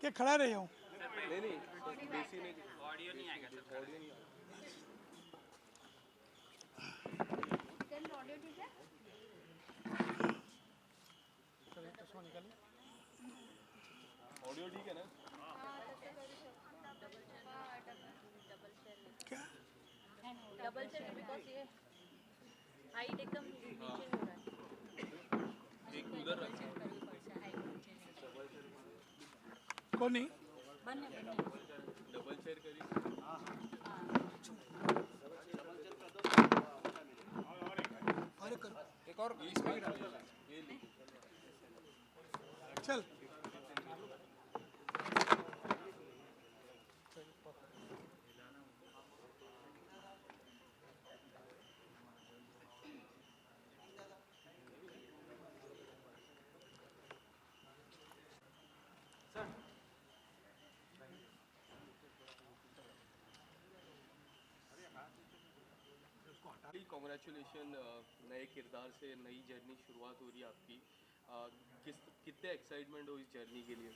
के खड़ा रही हूँ। नहीं नहीं देसी नहीं, ऑडियो नहीं आएगा सर। ऑडियो नहीं ऑडियो ठीक है। ऑडियो ठीक है ना? क्या डबल चेयर बिकॉज ये हाइट एकदम नीचे हो रहा है। एक उधर रख कौन नहीं? डबल चेयर करिए। एक और इसमें ही डालिए। ये ली। चल कॉन्ग्रेचुलेशन, नए किरदार से नई जर्नी शुरुआत हो रही है आपकी। कितने एक्साइटमेंट हो इस जर्नी के लिए?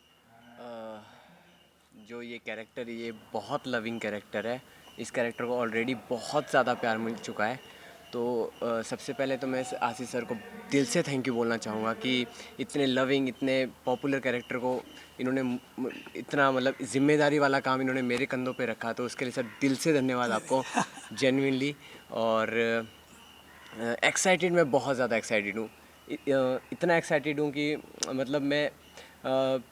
जो ये कैरेक्टर है ये बहुत लविंग कैरेक्टर है। इस कैरेक्टर को ऑलरेडी बहुत ज़्यादा प्यार मिल चुका है। तो सबसे पहले तो मैं आशीष सर को दिल से थैंक यू बोलना चाहूँगा कि इतने लविंग, इतने पॉपुलर कैरेक्टर को इन्होंने इतना मतलब जिम्मेदारी वाला काम इन्होंने मेरे कंधों पे रखा। तो उसके लिए सर दिल से धन्यवाद आपको जेन्युइनली। और एक्साइटेड, मैं बहुत ज़्यादा एक्साइटेड हूँ। इतना एक्साइटेड हूँ कि मतलब मैं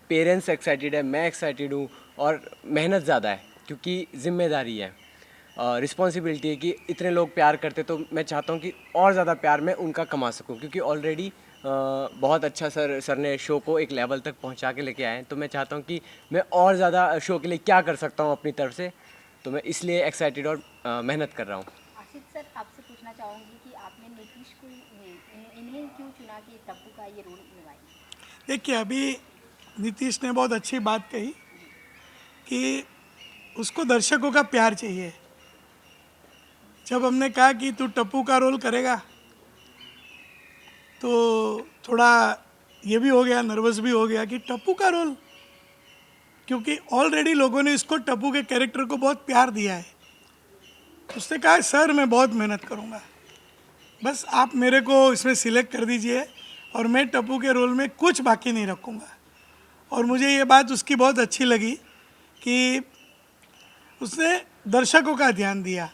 पेरेंट्स एक्साइटेड है, मैं एक्साइटेड हूँ और मेहनत ज़्यादा है क्योंकि ज़िम्मेदारी है, रिस्पॉन्सिबिलिटी है कि इतने लोग प्यार करते। तो मैं चाहता हूँ कि और ज़्यादा प्यार मैं उनका कमा सकूँ क्योंकि ऑलरेडी बहुत अच्छा सर ने शो को एक लेवल तक पहुँचा के लेके आए हैं। तो मैं चाहता हूँ कि मैं और ज़्यादा शो के लिए क्या कर सकता हूँ अपनी तरफ से। तो मैं इसलिए एक्साइटेड और मेहनत कर रहा हूँ। आशीष सर, आपसे पूछना चाहूँगी कि आपने नीतीश को इन्हें क्यों चुना कि टप्पू का ये रोल निभाएं? देखिए, अभी नीतीश ने बहुत अच्छी बात कही कि उसको दर्शकों का प्यार चाहिए। जब हमने कहा कि तू टप्पू का रोल करेगा तो थोड़ा ये भी हो गया, नर्वस भी हो गया कि टप्पू का रोल, क्योंकि ऑलरेडी लोगों ने इसको टप्पू के कैरेक्टर को बहुत प्यार दिया है। उसने कहा सर मैं बहुत मेहनत करूँगा, बस आप मेरे को इसमें सिलेक्ट कर दीजिए और मैं टप्पू के रोल में कुछ बाकी नहीं रखूँगा। और मुझे ये बात उसकी बहुत अच्छी लगी कि उसने दर्शकों का ध्यान दिया,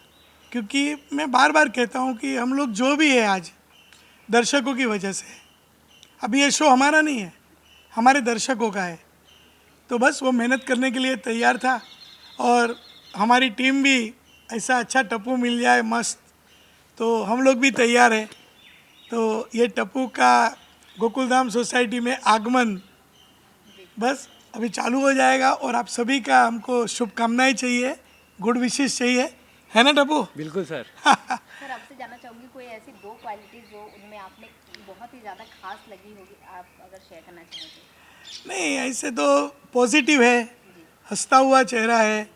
क्योंकि मैं बार बार कहता हूँ कि हम लोग जो भी है आज दर्शकों की वजह से। अभी ये शो हमारा नहीं है, हमारे दर्शकों का है। तो बस वो मेहनत करने के लिए तैयार था और हमारी टीम भी ऐसा अच्छा टप्पू मिल जाए मस्त, तो हम लोग भी तैयार है। तो ये टप्पू का गोकुलधाम सोसाइटी में आगमन बस अभी चालू हो जाएगा और आप सभी का हमको शुभकामनाएं चाहिए, गुड विशेष चाहिए, है ना टप्पू? बिल्कुल सर। सर, आपसे जानना चाहूँगी कोई ऐसी दो क्वालिटीज़ जो उनमें आपने बहुत ही ज़्यादा खास लगी होगी, आप अगर शेयर करना चाहें तो? नहीं, ऐसे तो पॉजिटिव है, हंसता हुआ चेहरा है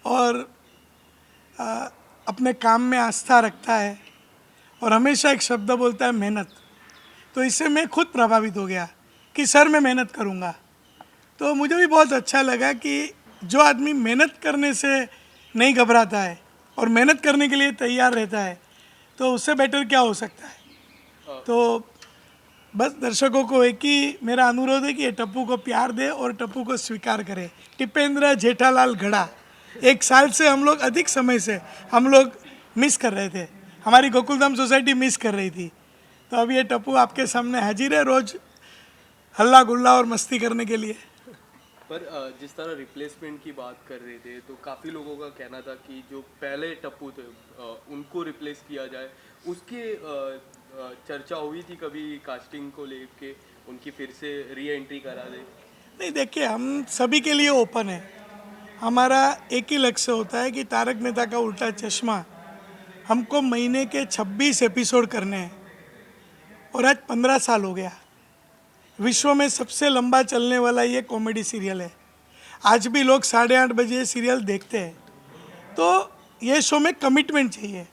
और अपने काम में आस्था रखता है और हमेशा एक शब्द बोलता है मेहनत। तो इससे मैं खुद प्रभावित हो गया कि सर मैं मेहनत करूँगा। तो मुझे भी बहुत अच्छा लगा कि जो आदमी मेहनत करने से नहीं घबराता है और मेहनत करने के लिए तैयार रहता है तो उससे बेटर क्या हो सकता है। तो बस दर्शकों को एक ही मेरा अनुरोध है कि ये टप्पू को प्यार दे और टप्पू को स्वीकार करे। टिपेंद्र जेठालाल गढ़ा, 1 साल से हम लोग, अधिक समय से हम लोग मिस कर रहे थे, हमारी गोकुलधाम सोसाइटी मिस कर रही थी। तो अब ये टप्पू आपके सामने हाजिर है, रोज हल्ला गुल्ला और मस्ती करने के लिए। पर जिस तरह रिप्लेसमेंट की बात कर रहे थे तो काफ़ी लोगों का कहना था कि जो पहले टप्पू थे उनको रिप्लेस किया जाए। उसकी चर्चा हुई थी कभी कास्टिंग को लेके, उनकी फिर से री एंट्री करा दे? नहीं, देखिए हम सभी के लिए ओपन है। हमारा एक ही लक्ष्य होता है कि तारक मेहता का उल्टा चश्मा हमको महीने के 26 एपिसोड करने हैं और आज 15 साल हो गया। विश्व में सबसे लंबा चलने वाला ये कॉमेडी सीरियल है। आज भी लोग 8:30 बजे सीरियल देखते हैं। तो ये शो में कमिटमेंट चाहिए,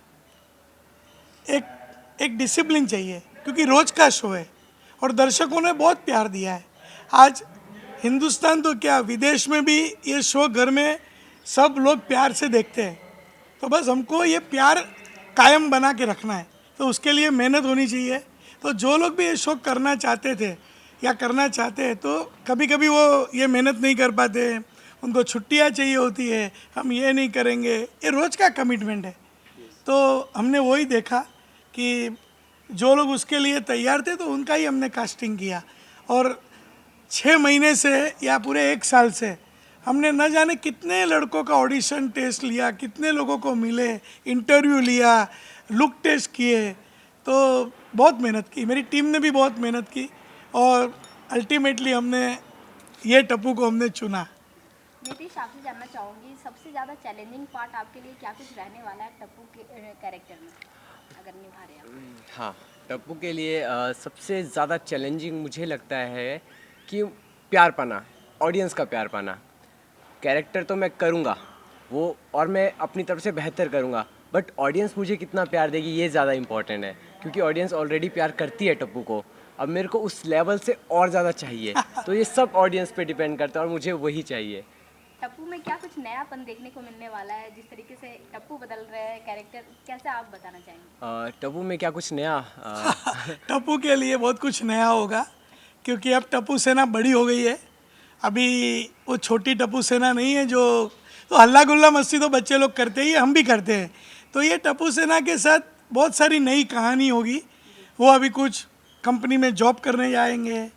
एक डिसिप्लिन चाहिए, क्योंकि रोज का शो है और दर्शकों ने बहुत प्यार दिया है। आज हिंदुस्तान तो क्या, विदेश में भी ये शो घर में सब लोग प्यार से देखते हैं। तो बस हमको ये प्यार कायम बना के रखना है, तो उसके लिए मेहनत होनी चाहिए। तो जो लोग भी ये शो करना चाहते थे या करना चाहते हैं, तो कभी कभी वो ये मेहनत नहीं कर पाते, उनको छुट्टियाँ चाहिए होती है, हम ये नहीं करेंगे, ये रोज़ का कमिटमेंट है। तो हमने वही देखा कि जो लोग उसके लिए तैयार थे तो उनका ही हमने कास्टिंग किया। और 6 महीने से या पूरे 1 साल से हमने न जाने कितने लड़कों का ऑडिशन टेस्ट लिया, कितने लोगों को मिले, इंटरव्यू लिया, लुक टेस्ट किए। तो बहुत मेहनत की, मेरी टीम ने भी बहुत मेहनत की और अल्टीमेटली हमने ये टप्पू को हमने चुना। नीतीश, आपसे जानना चाहूँगी सबसे ज़्यादा चैलेंजिंग पार्ट आपके लिए क्या कुछ रहने वाला है टप्पू के कैरेक्टर में, अगर निभा रहे हैं? हाँ, टप्पू के लिए सबसे ज़्यादा चैलेंजिंग मुझे लगता है कि प्यार पाना, ऑडियंस का प्यार पाना। कैरेक्टर तो मैं करूँगा वो, और मैं अपनी तरफ से बेहतर करूँगा, बट ऑडियंस मुझे कितना प्यार देगी ये ज़्यादा इम्पोर्टेंट है, क्योंकि ऑडियंस ऑलरेडी प्यार करती है टप्पू को। अब मेरे को उस लेवल से और ज़्यादा चाहिए, तो ये सब ऑडियंस पे डिपेंड करता है और मुझे वही चाहिए। टप्पू में क्या कुछ नयापन देखने को मिलने वाला है? जिस तरीके से टप्पू बदल रहे हैं कैरेक्टर, कैसे आप बताना चाहेंगे? टप्पू में क्या कुछ नया? टप्पू के लिए बहुत कुछ नया होगा, क्योंकि अब टप्पू सेना बड़ी हो गई है। अभी वो छोटी टप्पू सेना नहीं है जो, तो हल्ला गुल्ला मस्ती तो बच्चे लोग करते ही, हम भी करते हैं। तो ये टप्पू सेना के साथ बहुत सारी नई कहानी होगी। वो अभी कुछ कंपनी में जॉब करने जाएंगे,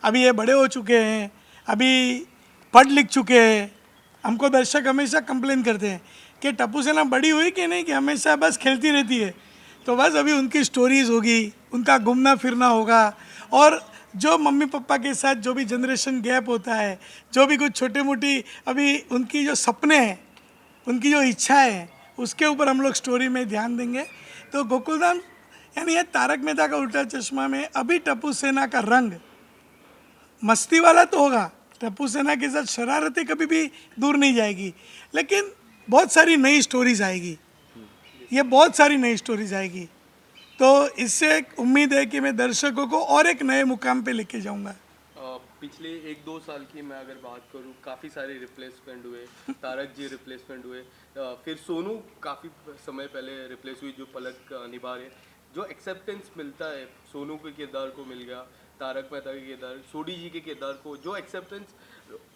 अभी ये बड़े हो चुके हैं, अभी पढ़ लिख चुके हैं। हमको दर्शक हमेशा कंप्लेन करते हैं कि टप्पू सेना बड़ी हुई कि नहीं, कि हमेशा बस खेलती रहती है। तो बस अभी उनकी स्टोरीज़ होगी, उनका घूमना फिरना होगा, और जो मम्मी पापा के साथ जो भी जनरेशन गैप होता है, जो भी कुछ छोटी मोटी अभी उनकी जो सपने हैं, उनकी जो इच्छाएं हैं, उसके ऊपर हम लोग स्टोरी में ध्यान देंगे। तो गोकुलधाम यानी ये तारक मेहता का उल्टा चश्मा में अभी टप्पू सेना का रंग मस्ती वाला तो होगा, टप्पू सेना के साथ शरारतें कभी भी दूर नहीं जाएगी, लेकिन बहुत सारी नई स्टोरीज आएगी, ये बहुत सारी नई स्टोरीज आएगी। तो इससे एक उम्मीद है कि मैं दर्शकों को और एक नए मुकाम पे लेके जाऊंगा। पिछले 1-2 साल की मैं अगर बात करूँ, काफ़ी सारे रिप्लेसमेंट हुए, तारक जी रिप्लेसमेंट हुए, फिर सोनू काफ़ी समय पहले रिप्लेस हुई जो पलक निभा रहे। जो एक्सेप्टेंस मिलता है सोनू के किरदार को मिल गया, तारक मेहता के किरदार, सोडी जी के किरदार को जो एक्सेप्टेंस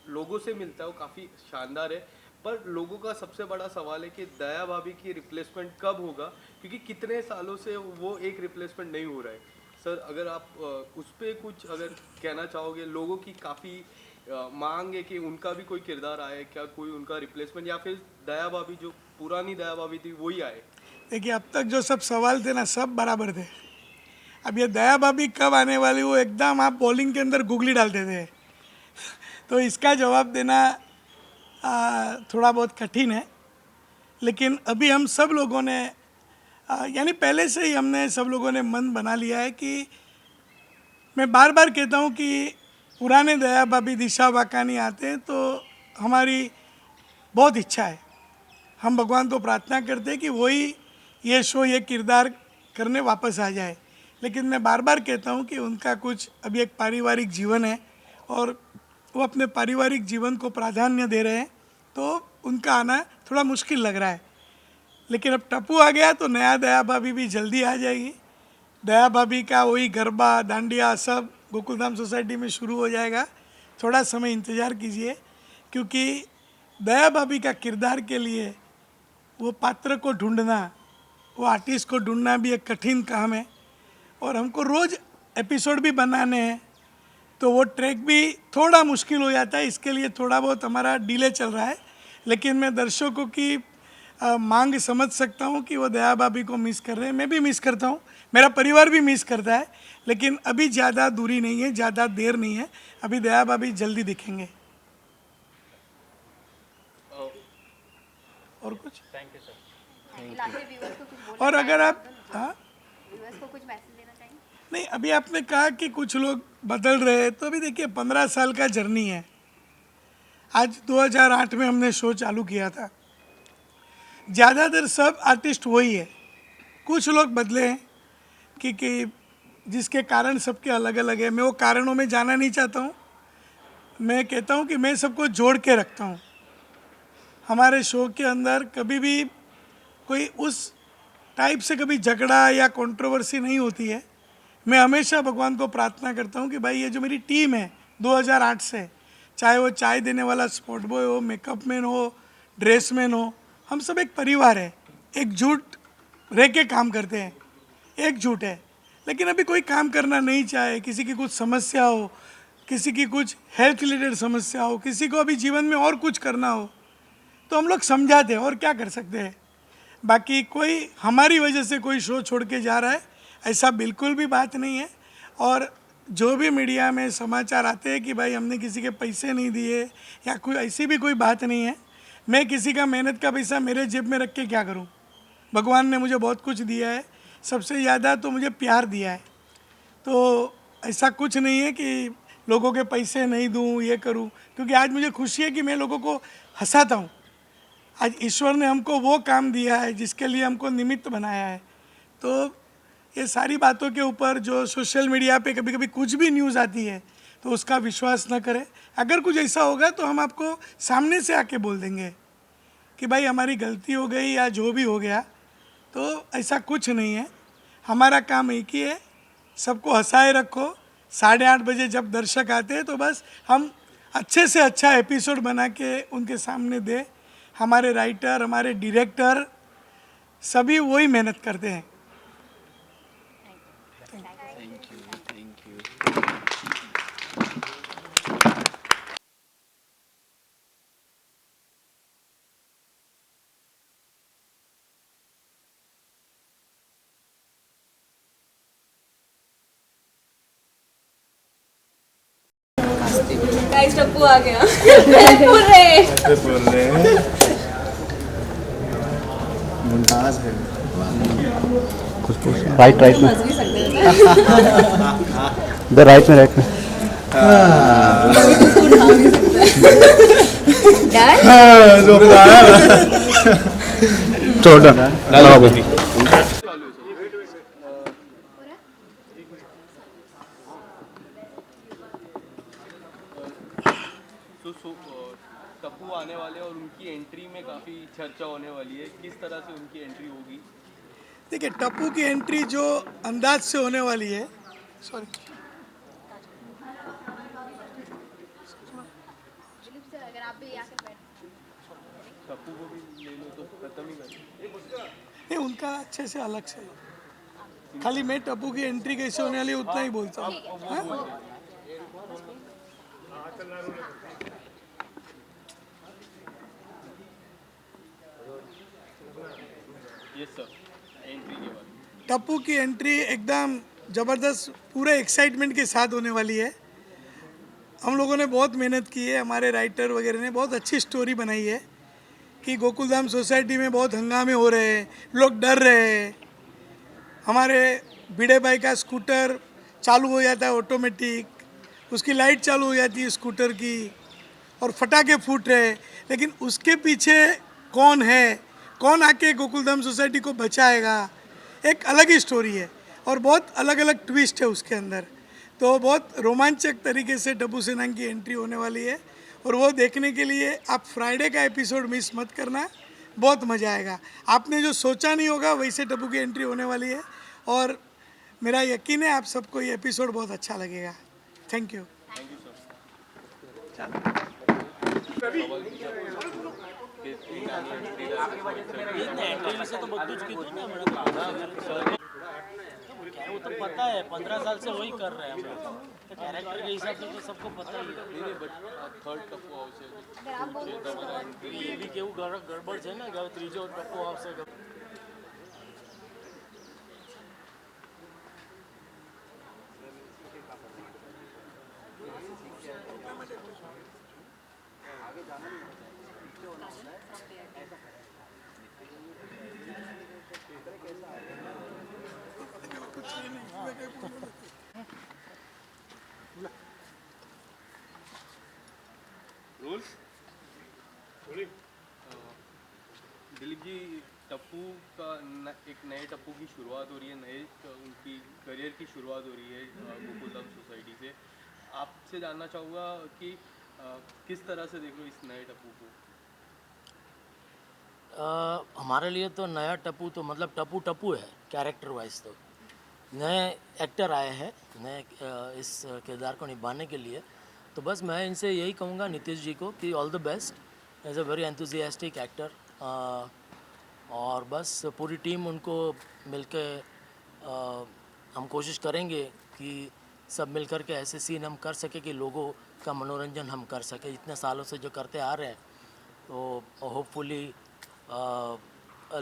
लोगों से मिलता है वो काफ़ी शानदार है। पर लोगों का सबसे बड़ा सवाल है कि दया भाभी की रिप्लेसमेंट कब होगा, क्योंकि कितने सालों से वो एक रिप्लेसमेंट नहीं हो रहा है। सर, अगर आप उस पर कुछ अगर कहना चाहोगे, लोगों की काफ़ी मांग है कि उनका भी कोई किरदार आए, क्या कोई उनका रिप्लेसमेंट, या फिर दया भाभी जो पुरानी दया भाभी थी वही आए? देखिए, अब तक जो सब सवाल थे ना, सब बराबर थे। अब ये दया भाभी कब आने वाली, वो एकदम आप बॉलिंग के अंदर गुगली डालते थे तो इसका जवाब देना थोड़ा बहुत कठिन है। लेकिन अभी हम सब लोगों ने यानी पहले से ही हमने सब लोगों ने मन बना लिया है कि मैं बार बार कहता हूँ कि पुराने दया भाभी दिशा वाकानी आते हैं तो हमारी बहुत इच्छा है, हम भगवान को प्रार्थना करते हैं कि वही ये शो, ये किरदार करने वापस आ जाए। लेकिन मैं बार बार कहता हूँ कि उनका कुछ अभी एक पारिवारिक जीवन है और वो अपने पारिवारिक जीवन को प्राधान्य दे रहे हैं, तो उनका आना थोड़ा मुश्किल लग रहा है। लेकिन अब टप्पू आ गया तो नया दया भाभी भी जल्दी आ जाएगी। दया भाभी का वही गरबा डांडिया सब गोकुलधाम सोसाइटी में शुरू हो जाएगा। थोड़ा समय इंतज़ार कीजिए, क्योंकि दया भाभी का किरदार के लिए वो पात्र को ढूंढना, वो आर्टिस्ट को ढूंढना भी एक कठिन काम है, और हमको रोज़ एपिसोड भी बनाने हैं, तो वो ट्रैक भी थोड़ा मुश्किल हो जाता है। इसके लिए थोड़ा बहुत हमारा डिले चल रहा है। लेकिन मैं दर्शकों की मांग समझ सकता हूँ कि वो दया भाभी को मिस कर रहे हैं, मैं भी मिस करता हूँ, मेरा परिवार भी मिस करता है। लेकिन अभी ज़्यादा दूरी नहीं है, ज़्यादा देर नहीं है, अभी दया भाभी जल्दी दिखेंगे। और कुछ? Thank you sir. लास्ट में व्यूअर्स को कुछ बोलना और अगर आप व्यूअर्स को कुछ मैसेज देना चाहिए? नहीं, अभी आपने कहा कि कुछ लोग बदल रहे हैं, तो अभी देखिए 15 साल का जर्नी है। आज 2008 में हमने शो चालू किया था। ज़्यादातर सब आर्टिस्ट वही है, कुछ लोग बदले हैं कि जिसके कारण सबके अलग अलग है। मैं वो कारणों में जाना नहीं चाहता हूँ, मैं कहता हूँ कि मैं सबको जोड़ के रखता हूँ। हमारे शो के अंदर कभी भी कोई उस टाइप से कभी झगड़ा या कंट्रोवर्सी नहीं होती है। मैं हमेशा भगवान को प्रार्थना करता हूँ कि भाई ये जो मेरी टीम है 2008 से, चाहे वो चाय देने वाला स्पॉट बॉय हो, मेकअप मैन हो, ड्रेसमैन हो, हम सब एक परिवार है, एकजुट रह के काम करते हैं, एकजुट है। लेकिन अभी कोई काम करना नहीं चाहे, किसी की कुछ समस्या हो, किसी की कुछ हेल्थ रिलेटेड समस्या हो, किसी को अभी जीवन में और कुछ करना हो, तो हम लोग समझाते हैं और क्या कर सकते हैं। बाकी कोई हमारी वजह से कोई शो छोड़ के जा रहा है ऐसा बिल्कुल भी बात नहीं है। और जो भी मीडिया में समाचार आते हैं कि भाई हमने किसी के पैसे नहीं दिए या कोई ऐसी भी कोई बात नहीं है। मैं किसी का मेहनत का पैसा मेरे जेब में रख के क्या करूं? भगवान ने मुझे बहुत कुछ दिया है, सबसे ज़्यादा तो मुझे प्यार दिया है। तो ऐसा कुछ नहीं है कि लोगों के पैसे नहीं दूं, ये करूं, क्योंकि आज मुझे खुशी है कि मैं लोगों को हंसाता हूं। आज ईश्वर ने हमको वो काम दिया है जिसके लिए हमको निमित्त बनाया है। तो ये सारी बातों के ऊपर जो सोशल मीडिया पे कभी कभी कुछ भी न्यूज़ आती है तो उसका विश्वास न करें। अगर कुछ ऐसा होगा तो हम आपको सामने से आके बोल देंगे कि भाई हमारी गलती हो गई या जो भी हो गया। तो ऐसा कुछ नहीं है, हमारा काम एक ही है, सबको हंसाए रखो। 8:30 बजे जब दर्शक आते हैं तो बस हम अच्छे से अच्छा एपिसोड बना के उनके सामने दें। हमारे राइटर, हमारे डायरेक्टर सभी वही मेहनत करते हैं। Thank you. गाइस टप्पू आ गया। बोल रहे मुमताज है। राइट राइट में, समझ नहीं सकते इधर राइट में, राइट में। छोड़ दो। तो टप्पू आने वाले और उनकी एंट्री में काफ़ी चर्चा होने वाली है, किस तरह से उनकी एंट्री होगी? देखिए, टप्पू की एंट्री जो अंदाज से होने वाली है, सॉरी, अगर आप भी आकर बैठ टप्पू को भी ले लो तो खत्म ही कर। नहीं उनका अच्छे से अलग से, खाली मैं टप्पू की एंट्री कैसे होने वाली है उतना ही बोलता हूँ। हाँ? यस सर, एंट्री के बाद टप्पू की एंट्री एकदम ज़बरदस्त, पूरे एक्साइटमेंट के साथ होने वाली है। हम लोगों ने बहुत मेहनत की है, हमारे राइटर वगैरह ने बहुत अच्छी स्टोरी बनाई है कि गोकुलधाम सोसाइटी में बहुत हंगामे हो रहे हैं, लोग डर रहे हैं। हमारे भिड़े भाई का स्कूटर चालू हो जाता है ऑटोमेटिक, उसकी लाइट चालू हो जाती है स्कूटर की, और फटाके फूट रहे हैं, लेकिन उसके पीछे कौन है, कौन आके गोकुलधाम सोसाइटी को बचाएगा, एक अलग ही स्टोरी है और बहुत अलग अलग ट्विस्ट है उसके अंदर। तो बहुत रोमांचक तरीके से टप्पू सेनान की एंट्री होने वाली है और वो देखने के लिए आप फ्राइडे का एपिसोड मिस मत करना, बहुत मज़ा आएगा। आपने जो सोचा नहीं होगा वैसे टप्पू की एंट्री होने वाली है और मेरा यकीन है आप सबको ये एपिसोड बहुत अच्छा लगेगा। Thank you. वो तो पता है, 15 साल से वही कर रहे हैं हम लोग, तो कैरेक्टर के हिसाब से तो सबको पता ही है। बट थर्ड टप्पू हाउस है ये भी केवू गड़बड़ है ना, त्रीजो टप्पू हाउस है। दिलीप जी, टप्पू का एक नए टप्पू की शुरुआत हो रही है, नए उनकी करियर की शुरुआत हो रही है गोकुलधाम सोसाइटी से। आपसे जानना चाहूँगा कि किस तरह से देख रहे हो इस नए टप्पू को? हमारे लिए तो नया टप्पू तो मतलब टप्पू टप्पू है कैरेक्टर वाइज। तो नए एक्टर आए हैं नए इस किरदार को निभाने के लिए। तो बस मैं इनसे यही कहूँगा नीतीश जी को कि all the best, as a very enthusiastic actor. और बस पूरी टीम उनको मिलके हम कोशिश करेंगे कि सब मिलकर के ऐसे सीन हम कर सके कि लोगों का मनोरंजन हम कर सके इतने सालों से जो करते आ रहे हैं। तो होपफुली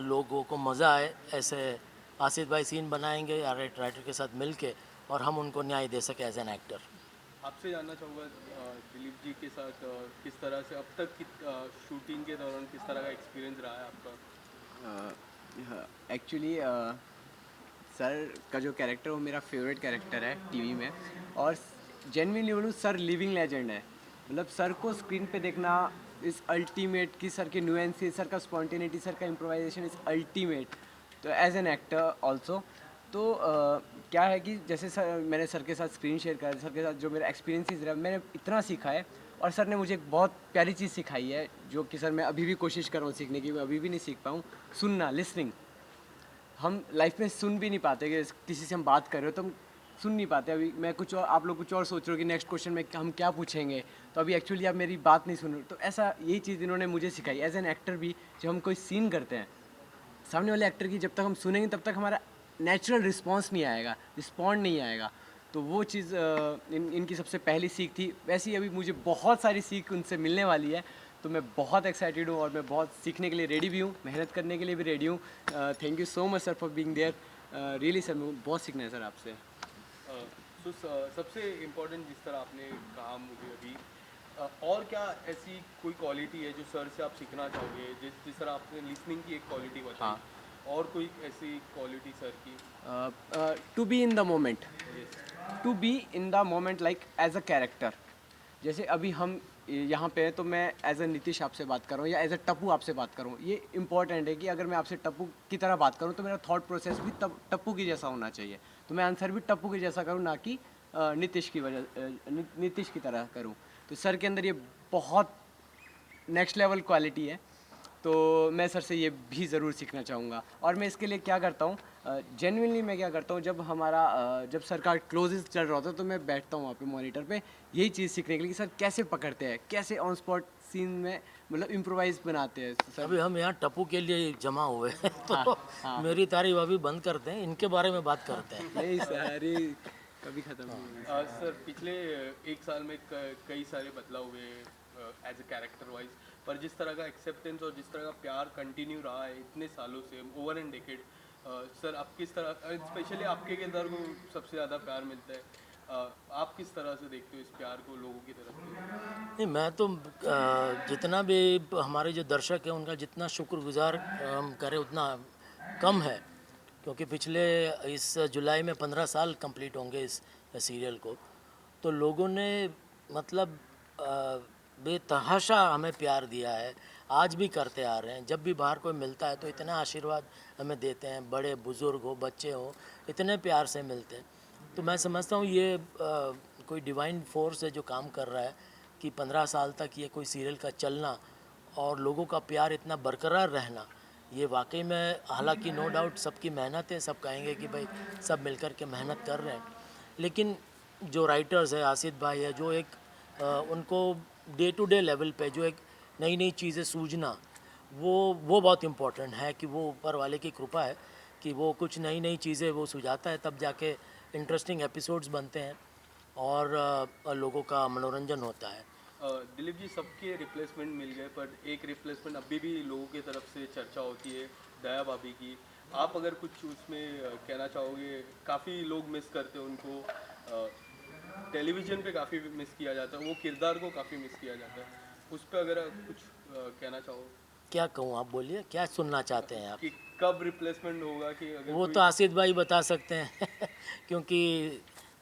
लोगों को मज़ा आए। ऐसे आसिफ भाई सीन बनाएंगे या राइटर के साथ मिलके और हम उनको न्याय दे सके एज एन एक्टर। आपसे जानना चाहूँगा दिलीप जी के साथ किस तरह से अब तक की शूटिंग के दौरान किस तरह का एक्सपीरियंस रहा है आपका? एक्चुअली सर का जो कैरेक्टर वो मेरा फेवरेट कैरेक्टर है टीवी में। और जेन्युइनली बोलूँ सर लिविंग लेजेंड है। मतलब सर को स्क्रीन पे देखना इस अल्टीमेट की सर के न्यूएंसेस, सर का स्पॉन्टेनिटी, सर का इम्प्रोवाइजेशन इज़ अल्टीमेट। तो एज एन एक्टर ऑल्सो तो क्या है कि जैसे सर मैंने सर के साथ स्क्रीन शेयर करा, सर के साथ जो मेरा एक्सपीरियंसेस रहा मैंने इतना सीखा है। और सर ने मुझे एक बहुत प्यारी चीज़ सिखाई है जो कि सर मैं अभी भी कोशिश कर रहा हूँ सीखने की, मैं अभी भी नहीं सीख पाऊँ। सुनना, लिसनिंग। हम लाइफ में सुन भी नहीं पाते कि किसी से हम बात कर रहे हो तो हम सुन नहीं पाते। अभी मैं कुछ और, आप लोग कुछ और सोच रहे हो कि नेक्स्ट क्वेश्चन में हम क्या पूछेंगे, तो अभी एक्चुअली आप मेरी बात नहीं सुन रहे। तो ऐसा यही चीज़ इन्होंने मुझे सिखाई एज एन एक्टर भी। जब हम कोई सीन करते हैं सामने वाले एक्टर की, जब तक हम सुनेंगे तब तक हमारा नेचुरल रिस्पॉन्स नहीं आएगा, रिस्पॉन्ड नहीं आएगा। तो वो चीज़ इनकी सबसे पहली सीख थी। वैसे ही अभी मुझे बहुत सारी सीख उनसे मिलने वाली है। तो मैं बहुत एक्साइटेड हूँ और मैं बहुत सीखने के लिए रेडी भी हूँ, मेहनत करने के लिए भी रेडी हूँ। Thank you so much sir for being there. Really sir बहुत सीखना है सर आपसे। तो सबसे इम्पोर्टेंट जिस तरह आपने कहा मुझे अभी, और क्या ऐसी कोई क्वालिटी है जो सर से आप सीखना चाहोगे? जिस तरह आपने लिसनिंग की एक क्वालिटी बताई, हाँ। और कोई ऐसी क्वालिटी सर की? To be in the moment, to be in the moment like as a character. जैसे अभी हम यहाँ पे हैं तो मैं एज अ नीतीश आपसे बात कर रहा हूँ या एज अ टप्पू आपसे बात कर रहा हूँ। ये इंपॉर्टेंट है कि अगर मैं आपसे टप्पू की तरह बात करूँ तो मेरा थॉट प्रोसेस भी टप्पू की जैसा होना चाहिए। तो मैं आंसर भी टप्पू की जैसा करूँ, ना कि नीतीश की तरह करूँ। तो सर के अंदर ये बहुत नेक्स्ट लेवल क्वालिटी है। तो मैं सर से ये भी ज़रूर सीखना चाहूँगा। और मैं इसके लिए क्या करता हूँ, जेन्युइनली मैं क्या करता हूँ, जब सर का क्लोजेस चल रहा होता है तो मैं बैठता हूँ वहाँ पे मॉनिटर पे यही चीज़ सीखने के लिए कि सर कैसे पकड़ते हैं, कैसे ऑन स्पॉट सीन में मतलब इम्प्रोवाइज बनाते हैं सर। अभी हम यहाँ टप्पू के लिए जमा हुए हैं तो मेरी तारीफ अभी बंद करते हैं, इनके बारे में बात करते हैं। नहीं सर, ये कभी ख़त्म नहीं होगा। सर पिछले एक साल में कई सारे बदलाव हुए एज ए कैरेक्टर वाइज, पर जिस तरह का एक्सेप्टेंस और जिस तरह का प्यार कंटिन्यू रहा है इतने सालों से, ओवर एंड डेकेड, सर आप किस तरह, स्पेशली आपके किरदार को सबसे ज़्यादा प्यार मिलता है, आप किस तरह से देखते हो इस प्यार को लोगों की तरफ से? नहीं, मैं तो जितना भी हमारे जो दर्शक हैं उनका जितना शुक्रगुजार हम करें उतना कम है। क्योंकि पिछले इस जुलाई में 15 साल कंप्लीट होंगे इस सीरियल को। तो लोगों ने मतलब बेतहाशा हमें प्यार दिया है, आज भी करते आ रहे हैं। जब भी बाहर कोई मिलता है तो इतना आशीर्वाद हमें देते हैं, बड़े बुज़ुर्ग हो, बच्चे हो, इतने प्यार से मिलते हैं। तो मैं समझता हूँ ये कोई डिवाइन फोर्स है जो काम कर रहा है कि 15 साल तक ये कोई सीरियल का चलना और लोगों का प्यार इतना बरकरार रहना, ये वाकई में, हालांकि नो डाउट सबकी मेहनत है, सब कहेंगे कि भाई सब मिलकर के मेहनत कर रहे हैं, लेकिन जो राइटर्स है, आसिफ भाई है, जो एक उनको डे टू डे लेवल पे जो एक नई नई चीज़ें सूझना, वो बहुत इम्पोर्टेंट है कि वो ऊपर वाले की कृपा है कि वो कुछ नई नई चीज़ें वो सुझाता है, तब जाके इंटरेस्टिंग एपिसोड्स बनते हैं और लोगों का मनोरंजन होता है। दिलीप जी, सबके रिप्लेसमेंट मिल गए, पर एक रिप्लेसमेंट अभी भी लोगों की तरफ से चर्चा होती है, दया भाभी की। आप अगर कुछ उसमें कहना चाहोगे? काफ़ी लोग मिस करते हैं उनको, टेलीविज़न पे काफ़ी मिस किया जाता है, वो किरदार को काफ़ी मिस किया जाता है, उस पर अगर आप कुछ कहना चाहो? क्या कहूँ, आप बोलिए, क्या सुनना चाहते हैं आप? कि कब रिप्लेसमेंट होगा, कि अगर वो तो आसिफ भाई बता सकते हैं क्योंकि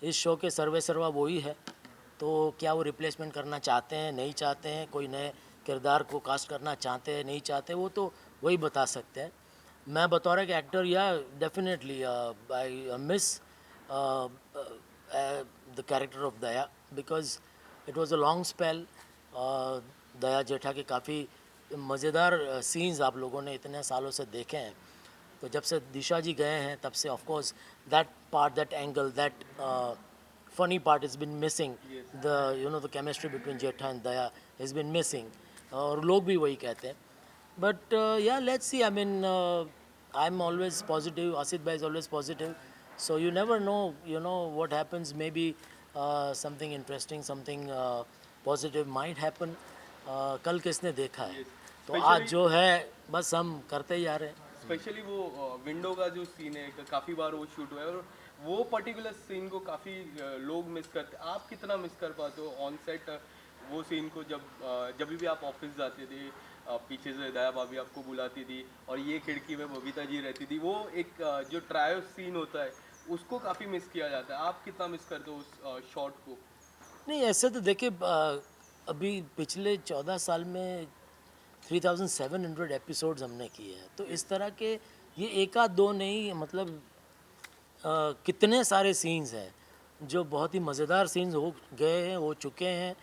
इस शो के सर्वे सर्वा वो ही है। तो क्या वो रिप्लेसमेंट करना चाहते हैं, नहीं चाहते हैं, कोई नए किरदार को कास्ट करना चाहते हैं, नहीं चाहते, वो तो वही बता सकते हैं। मैं बतौर एक actor, yeah definitely I miss the character of Daya, because it was a long spell Daya Jetha के काफ़ी मज़ेदार सीन्स आप लोगों ने इतने सालों से देखे हैं। तो जब से दिशा जी गए हैं तब से of course that part, that angle, that funny part has been missing. The the chemistry between Jetha and Daya has been missing. और लोग भी वही कहते हैं. But yeah, let's see. I mean, I'm always positive. Asit bhai is always positive. So you never know. What happens. Maybe something interesting, something positive might happen. कल किसने देखा है? तो आज जो है बस हम करते ही आ रहे हैं. स्पेशली वो विंडो का जो सीन है काफ़ी बार वो शूट हुआ है और वो पर्टिकुलर सीन को काफ़ी लोग मिस करते हैं। आप कितना मिस कर पाते हो ऑन सेट वो सीन को? जब भी आप ऑफिस जाते थे पीछे से दया भाभी आपको बुलाती थी और ये खिड़की में बबीता जी रहती थी, वो एक जो ट्रायो सीन होता है उसको काफ़ी मिस किया जाता है। आप कितना मिस करते हो उस शॉट को? नहीं, ऐसे तो देखिए अभी पिछले 14 साल में 3700 एपिसोड्स हमने किए हैं, तो इस तरह के ये एक आध दो नहीं, मतलब कितने सारे सीन्स हैं जो बहुत ही मज़ेदार सीन्स हो गए हैं, हो चुके हैं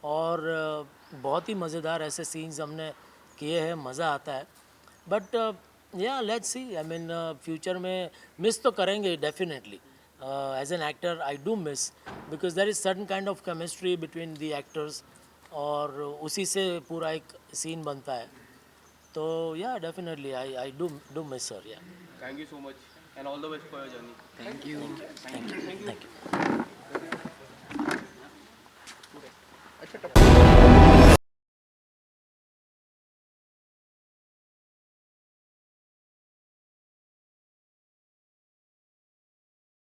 और बहुत ही मज़ेदार ऐसे सीन्स हमने किए हैं, मज़ा आता है. But yeah let's see, I mean future में मिस तो करेंगे definitely. As an actor I do miss because there is certain kind of chemistry between the actors और उसी से पूरा एक सीन बनता है. तो yeah definitely I do miss her. Yeah thank you so much and all the best for your journey. Thank you. Thank you.